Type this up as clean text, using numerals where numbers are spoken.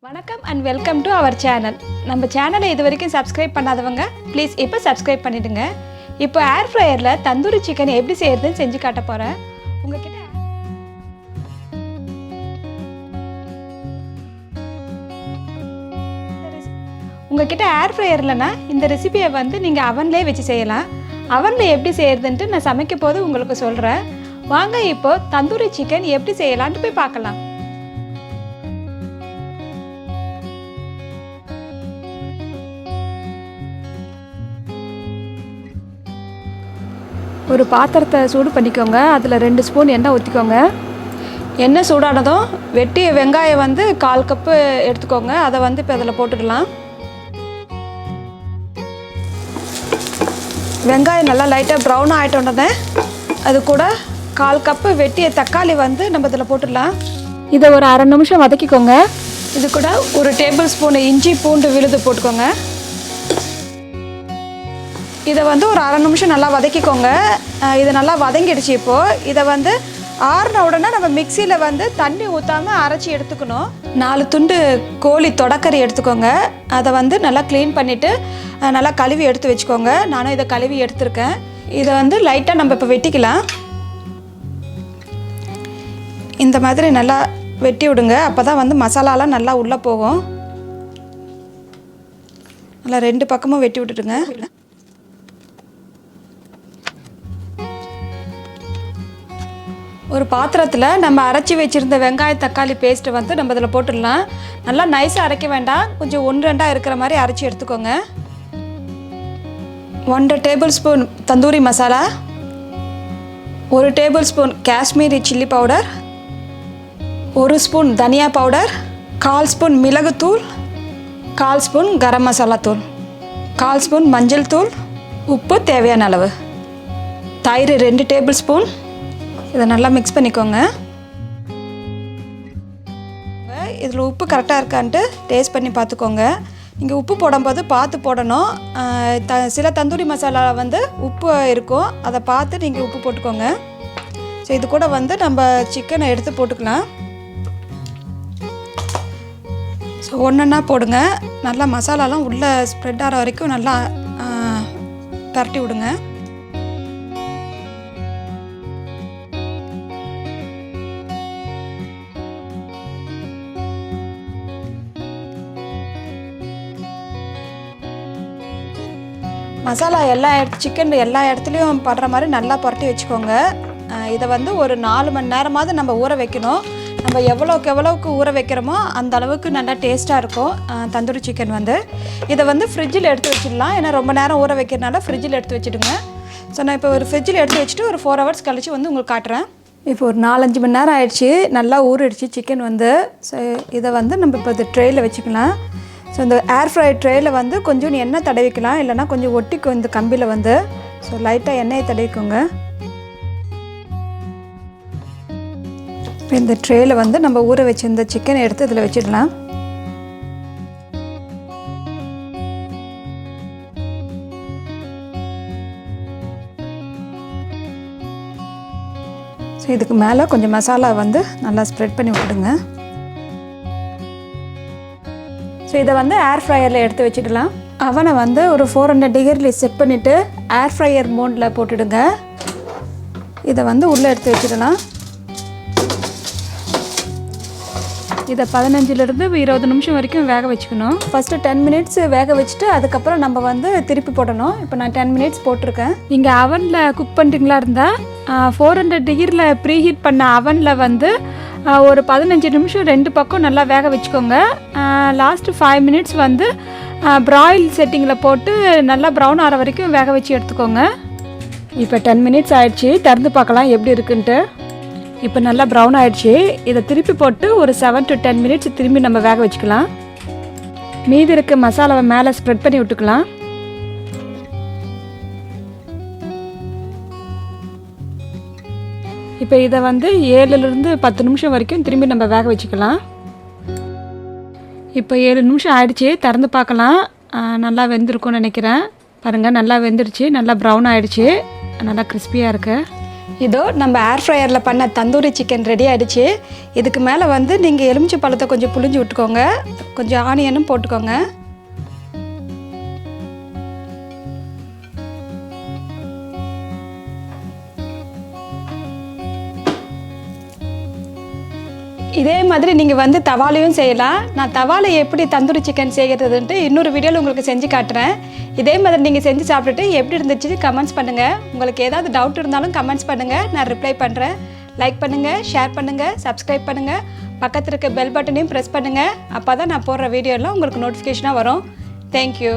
வணக்கம் and welcome to our channel. நம்ம சேனலை இது வரைக்கும் சப்ஸ்கிரைப் பண்ணாதவங்க ப்ளீஸ் இப்போ சப்ஸ்கிரைப் பண்ணிவிடுங்க. இப்போ ஏர் ஃப்ரையரில் தந்தூரி சிக்கன் எப்படி செய்யறதுன்னு செஞ்சு காட்ட போகிறேன். உங்ககிட்ட ஏர் ஃப்ரையர் இல்லைன்னா இந்த ரெசிபியை நீங்கள் அவன்லேயே வச்சு செய்யலாம். அவனில் எப்படி செய்யறதுன்ட்டு நான் சமைக்க போது உங்களுக்கு சொல்கிறேன். வாங்க இப்போ தந்தூரி சிக்கன் எப்படி செய்யலான்ட்டு போய் பார்க்கலாம். ஒரு பாத்திரத்தை சூடு பண்ணிக்கோங்க. அதில் 2 ஸ்பூன் எண்ணெய் ஊற்றிக்கோங்க. எண்ணெய் சூடானதும் வெட்டிய வெங்காயம் 1/4 கப்பு எடுத்துக்கோங்க. அதை இப்போ அதில் போட்டுக்கலாம். வெங்காயம் நல்லா லைட்டாக ப்ரௌன் ஆகிட்டோன்னே அது கூட 1/4 கப்பு வெட்டிய தக்காளி நம்ம இதில் போட்டுடலாம். இதை ஒரு அரை நிமிஷம் வதக்கிக்கோங்க. இது கூட ஒரு டேபிள் ஸ்பூன் இஞ்சி பூண்டு விழுது போட்டுக்கோங்க. இதை ஒரு அரை நிமிஷம் நல்லா வதக்கிக்கோங்க. இது நல்லா வதங்கிடுச்சு. இப்போது இதை ஆறின உடனே நம்ம மிக்சியில் தண்ணி ஊற்றாமல் அரைச்சி எடுத்துக்கணும். 4 துண்டு கோழி தொடக்கறி எடுத்துக்கோங்க. அதை நல்லா க்ளீன் பண்ணிவிட்டு நல்லா கழுவி எடுத்து வச்சுக்கோங்க. நானும் இதை கழுவி எடுத்துருக்கேன். இதை லைட்டாக நம்ம இப்போ வெட்டிக்கலாம். இந்த மாதிரி நல்லா வெட்டி விடுங்க. அப்போ தான் மசாலாலாம் நல்லா உள்ளே போகும். நல்லா 2 பக்கமும் வெட்டி விட்டுடுங்க. ஒரு பாத்திரத்தில் நம்ம அரைச்சி வச்சுருந்த வெங்காய தக்காளி பேஸ்ட்டை நம்ம இதில் போட்டுடலாம். நல்லா நைஸாக அரைக்க வேண்டாம், கொஞ்சம் 1-2 இருக்கிற மாதிரி அரைச்சி எடுத்துக்கோங்க. 1 table spoon tandoori masala, 1 table spoon Kashmiri chilli powder, 1 spoon தனியா பவுடர், 1/4 ஸ்பூன் மிளகுத்தூள், 1/4 ஸ்பூன் கரம் மசாலா தூள், 1/4 ஸ்பூன் மஞ்சள் தூள், உப்பு தேவையான அளவு, தயிர் 2 டேபிள் ஸ்பூன். இதை நல்லா மிக்ஸ் பண்ணிக்கோங்க. இதில் உப்பு கரெக்டாக இருக்கான்ட்டு டேஸ்ட் பண்ணி பார்த்துக்கோங்க. நீங்கள் உப்பு போடும்போது பார்த்து போடணும். சில தந்தூரி மசாலா உப்பு இருக்கும், அதை பார்த்து நீங்கள் உப்பு போட்டுக்கோங்க. ஸோ இது கூட நம்ம சிக்கனை எடுத்து போட்டுக்கலாம். ஸோ ஒன்றா போடுங்க. நல்லா மசாலாலாம் உள்ளே ஸ்ப்ரெட் ஆகிற வரைக்கும் நல்லா பரட்டி விடுங்க. மசாலா சிக்கன் எல்லா இடத்துலையும் படுற மாதிரி நல்லா புரட்டி வச்சுக்கோங்க. இதை ஒரு 4 மணி நேரமாவது நம்ம ஊற வைக்கணும். நம்ம எவ்வளோக்கு ஊற வைக்கிறோமோ அந்த அளவுக்கு நல்லா டேஸ்ட்டாக இருக்கும் தந்தூரி சிக்கன். இதை ஃப்ரிட்ஜில் எடுத்து வச்சிடலாம். ஏன்னா ரொம்ப நேரம் ஊற வைக்கிறதுனால ஃப்ரிட்ஜில் எடுத்து வச்சுடுங்க. ஸோ நான் இப்போ ஒரு ஃப்ரிட்ஜில் எடுத்து வச்சுட்டு ஒரு 4 ஹவர்ஸ் கழிச்சு உங்களுக்கு காட்டுறேன். இப்போ ஒரு 4-5 மணி நேரம் ஆயிடுச்சு. நல்லா ஊறிடுச்சு சிக்கன். ஸோ இதை நம்ம இப்போ இது ட்ரேயில் வச்சுக்கலாம். ஸோ இந்த ஏர் ஃப்ரை ட்ரேயில் கொஞ்சம் எண்ணெய் தடவிக்கலாம், இல்லைனா கொஞ்சம் ஒட்டிக்கும் இந்த கம்பியில். ஸோ லைட்டாக எண்ணெயை தடவிக்கோங்க. இப்போ இந்த ட்ரேயில் நம்ம ஊற வச்சிருந்த சிக்கனை எடுத்து இதில் வச்சிடலாம். ஸோ இதுக்கு மேலே கொஞ்சம் மசாலா நல்லா ஸ்ப்ரெட் பண்ணி விட்டுடுங்க. ஸோ இதை ஏர் ஃப்ரையரில் எடுத்து வச்சுக்கலாம். அவனை ஒரு 400 டிகிரியில் செட் பண்ணிவிட்டு ஏர் ஃப்ரையர் மோடில் போட்டுடுங்க. இதை உள்ளே எடுத்து வச்சிடலாம். இதை 15லேருந்து 20 நிமிஷம் வரைக்கும் வேக வச்சுக்கணும். ஃபஸ்ட்டு 10 மினிட்ஸ் வேக வச்சுட்டு அதுக்கப்புறம் நம்ம திருப்பி போடணும். இப்போ நான் 10 மினிட்ஸ் போட்டிருக்கேன். நீங்கள் அவனில் குக் பண்ணுறீங்களா இருந்தால் 400 டிகிரியில் ப்ரீஹீட் பண்ண அவனில் ஒரு 15 நிமிஷம் 2 பக்கம் நல்லா வேக வச்சுக்கோங்க. லாஸ்ட்டு 5 மினிட்ஸ் ப்ராயில் செட்டிங்கில் போட்டு நல்லா ப்ரௌன் ஆகிற வரைக்கும் வேக வச்சு எடுத்துக்கோங்க. இப்போ 10 மினிட்ஸ் ஆகிடுச்சு. திறந்து பார்க்கலாம் எப்படி இருக்குன்ட்டு. இப்போ நல்லா ப்ரௌன் ஆகிடுச்சு. இதை திருப்பி போட்டு ஒரு 7 to 10 மினிட்ஸ் திரும்பி நம்ம வேக வச்சுக்கலாம். மீதி இருக்க மசாலாவை மேலே ஸ்ப்ரெட் பண்ணி விட்டுக்கலாம். இப்போ இதை 7லேருந்து 10 நிமிஷம் வரைக்கும் திரும்பி நம்ம வேக வச்சுக்கலாம். இப்போ 7 நிமிஷம் ஆயிடுச்சு. திறந்து பார்க்கலாம். நல்லா வெந்திருக்கும்னு நினைக்கிறேன். பாருங்கள், நல்லா வெந்துடுச்சு. நல்லா ப்ரௌன் ஆகிடுச்சு. நல்லா கிறிஸ்பியாக இருக்குது. இதோ நம்ம ஏர் ஃப்ரையரில் பண்ண தந்தூரி சிக்கன் ரெடி ஆகிடுச்சு. இதுக்கு மேலே வந்து நீங்கள் எலுமிச்சை பழத்தை கொஞ்சம் புழிஞ்சு விட்டுக்கோங்க, கொஞ்சம் ஆனியனும் போட்டுக்கோங்க. இதே மாதிரி நீங்கள் வந்து தவாலையும் செய்யலாம். நான் தவாலை எப்படி தந்தூரி சிக்கன் செய்கிறதுன்ட்டு இன்னொரு வீடியோவில் உங்களுக்கு செஞ்சு காட்டுறேன். இதே மாதிரி நீங்கள் செஞ்சு சாப்பிட்டுட்டு எப்படி இருந்துச்சு கமெண்ட்ஸ் பண்ணுங்கள். உங்களுக்கு ஏதாவது டவுட் இருந்தாலும் கமெண்ட்ஸ் பண்ணுங்கள், நான் ரிப்ளை பண்ணுறேன். லைக் பண்ணுங்கள், ஷேர் பண்ணுங்கள், சப்ஸ்கிரைப் பண்ணுங்கள், பக்கத்தில் இருக்க பெல் பட்டனையும் ப்ரெஸ் பண்ணுங்கள். அப்போ தான் நான் போடுற வீடியோலாம் உங்களுக்கு நோட்டிஃபிகேஷனாக வரும். தேங்க்யூ.